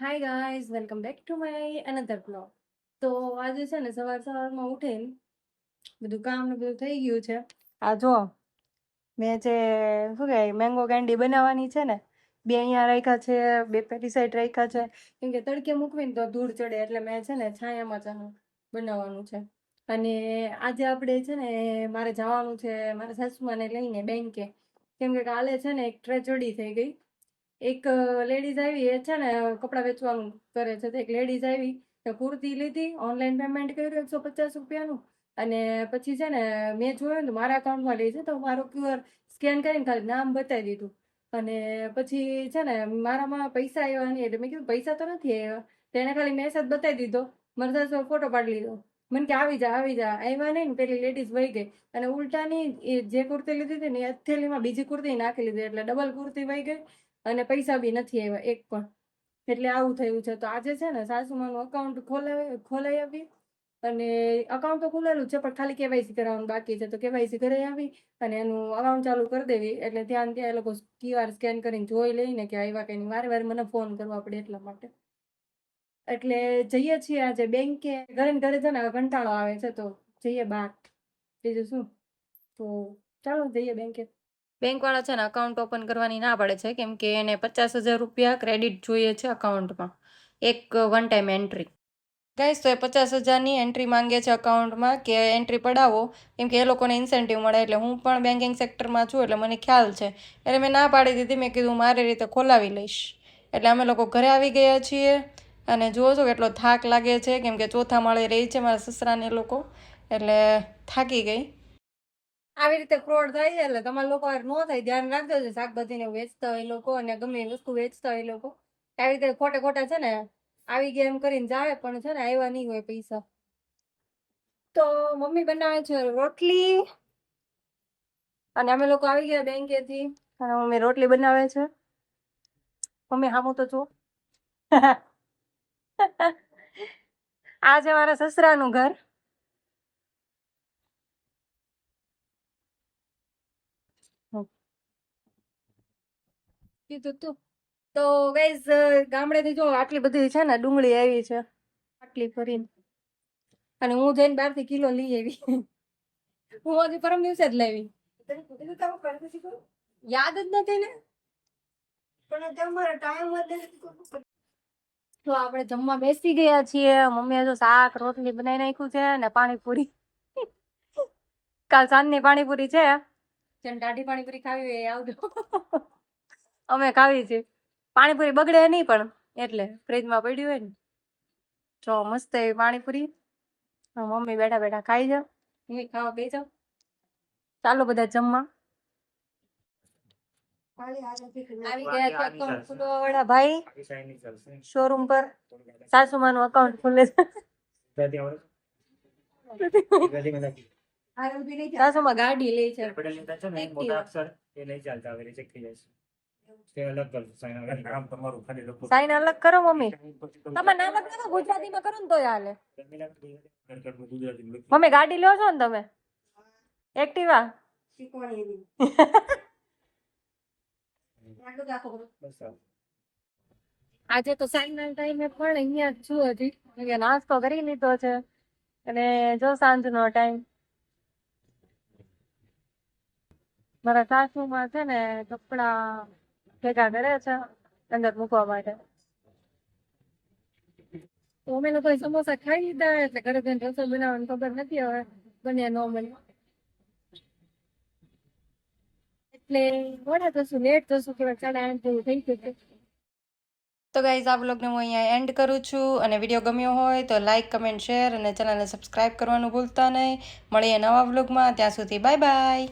Hi guys, welcome back to my another blog. તો આજે છે ને સવારમાં ઉઠીને બધું કામ ને બધું થઈ ગયું છે. આ જો મેં જે શું કહેવાય મેંગો કેન્ડી બનાવવાની છે ને, બે અહીંયા રાખ્યા છે, બે પેટી સાઈડ રાખ્યા છે. કેમ કે તડકે મૂકવીને તો ધૂળ ચડે એટલે મેં છે ને છાયામાં ચાનું બનાવવાનું છે. અને આજે આપણે છે ને મારે જવાનું છે મારા સાસુમાને લઈને બેંકે. કેમ કે કાલે છે ને એક ટ્રેજડી થઈ ગઈ. એક લેડીઝ આવી, એ છે ને કપડાં વેચવાનું કરે છે. તો એક લેડીઝ આવી તો કુર્તી લીધી, ઓનલાઈન પેમેન્ટ કર્યું 150 રૂપિયાનું. અને પછી છે ને મેં જોયું ને મારા અકાઉન્ટમાં લે છે, તો મારો QR સ્કેન કરીને ખાલી નામ બતાવી દીધું. અને પછી છે ને મારામાં પૈસા આવ્યા નહીં, એટલે મેં કીધું પૈસા તો નથી આવ્યા. તેણે ખાલી મેસેજ બતાવી દીધો. મારા સાસુએ ફોટો પાડી લીધો. મને કે આવી જા આવી જા. આવ્યા નહીં ને પેલી લેડીઝ વહી ગઈ. અને ઉલટાની એ જે કુર્તી લીધી હતી ને એ થેલીમાં બીજી કુર્તી નાખી લીધી, એટલે ડબલ કુર્તી વહી ગઈ અને પૈસા બી નથી આવ્યા એક પણ. એટલે આવું થયું છે. તો આજે છે ને સાસુમાનું અકાઉન્ટ ખોલાઈ આવી. અને અકાઉન્ટ તો ખુલેલું છે, પણ ખાલી કેવાયસી કરાવવાનું બાકી છે. તો કેવાયસી કરાવી આવી અને એનું અકાઉન્ટ ચાલુ કરી દેવી, એટલે ત્યાં એ લોકો QR સ્કેન કરીને જોઈ લઈને કે આવ્યા કે નહીં. વારે વારે મને ફોન કરવા પડે એટલા માટે. એટલે જઈએ છીએ આજે બેંકે. ઘરે ને ઘરે છે ને કંટાળો આવે છે, તો જઈએ બહાર. બીજું શું, તો ચાલો જઈએ બેંકે. બેંકવાળા છે ને અકાઉન્ટ ઓપન કરવાની ના પાડે છે, કેમ કે એને 50,000 રૂપિયા ક્રેડિટ જોઈએ છે અકાઉન્ટમાં, એક વન ટાઈમ એન્ટ્રી. ગાઈસ, તો એ 50,000ની એન્ટ્રી માંગે છે અકાઉન્ટમાં, કે એન્ટ્રી પડાવો, કેમ કે એ લોકોને ઇન્સેન્ટિવ મળે. એટલે હું પણ બેન્કિંગ સેક્ટરમાં છું એટલે મને ખ્યાલ છે. એટલે મેં ના પાડી દીધી. મેં કીધું મારી રીતે ખોલાવી લઈશ. એટલે અમે લોકો ઘરે આવી ગયા છીએ. અને જુઓ છો કેટલો થાક લાગે છે, કેમ કે ચોથા માળે રહી છે મારા સસરાને એ લોકો, એટલે થાકી ગઈ. આવી રીતે ફ્રોડ થાય છે, એટલે તમારા લોકો ન થાય ધ્યાન રાખજો. છે શાકભાજીને વેચતા હોય લોકો, અને ગમે એ વસ્તુ વેચતા હોય લોકો, આવી રીતે ખોટા છે ને આવી ગયા એમ કરીને જાય, પણ છે ને આવ્યા નહીં હોય પૈસા. તો મમ્મી બનાવે છે રોટલી, અને અમે લોકો આવી ગયા બેંકેથી, અને મમ્મી રોટલી બનાવે છે. મમ્મી હામું તો જો. આ છે મારા સસરાનું ઘર. કીધું તું. તો ગાઈઝ, ગામડેથી જો આટલી બધી છે ને ડુંગળી આવી છે, આટલી ભરીને. અને હું જઈને 12 કિલો લઈ આવી. હું હજી પરમ દિવસે જ લાવી. યાદ જ નથી ને, પણ તમારે ટાઈમ જ નથી. તો આપણે જમવા બેસી ગયા છીએ. મમ્મીએ જો શાક રોટલી બનાવી નાખ્યું છે, ને પાણીપુરી. કાલ સાંજની પાણીપુરી છે. જેમ ટાઢી પાણીપુરી ખાવી હોય એ આવજો. અમે ખાવી છે. પાણીપુરી બગડે નહીં, પણ એટલે ફ્રીજમાં પડ્યું હોય ને. જો મસ્ત એવી પાણીપુરી. મમ્મી બેઠા બેઠા ખાઈ જાવ, હું ખાવા બે જાવ. ચાલો બધા જમવા. આવી ગયા છે અકાઉન્ટ ખુલવા વાળા ભાઈ શોરૂમ પર. સાસુમાનું અકાઉન્ટ ખુલે છે. સાસુમાં ગાડી લે છે. સાઈન અલગ કરો મમ્મી. તમે નામ જ લખો, ગુજરાતીમાં કરો ને તોય હાલે. મમ્મી ગાડી લો છો ને તમે? એક્ટિવા. આજે તો સાંજના ટાઈમે પણ અહીંયા જ છું હજી. નાસ્તો કરી લીધો છે, અને જો સાંજનો ટાઈમ. મારા સાસુમાં છે ને કપડા ભેગા કરે છે અંદર મૂકવા માટે. તો અમે લોકો સમોસા ખાઈ લીધા, એટલે ઘરે જઈને રસોઈ બનાવવાની ખબર નથી હવે બને ન બને. એટલે મોડા જશું, લેટ જશું, થોડાક 8:30 જેવું થઈ ગયું. તો ગાઈઝ, આ બ્લોગને હું અહીંયા એન્ડ કરું છું. અને વિડીયો ગમ્યો હોય તો લાઇક, કમેન્ટ, શેર અને ચેનલને સબસ્ક્રાઈબ કરવાનું ભૂલતા નહીં. મળીએ નવા બ્લોગમાં. ત્યાં સુધી બાય બાય.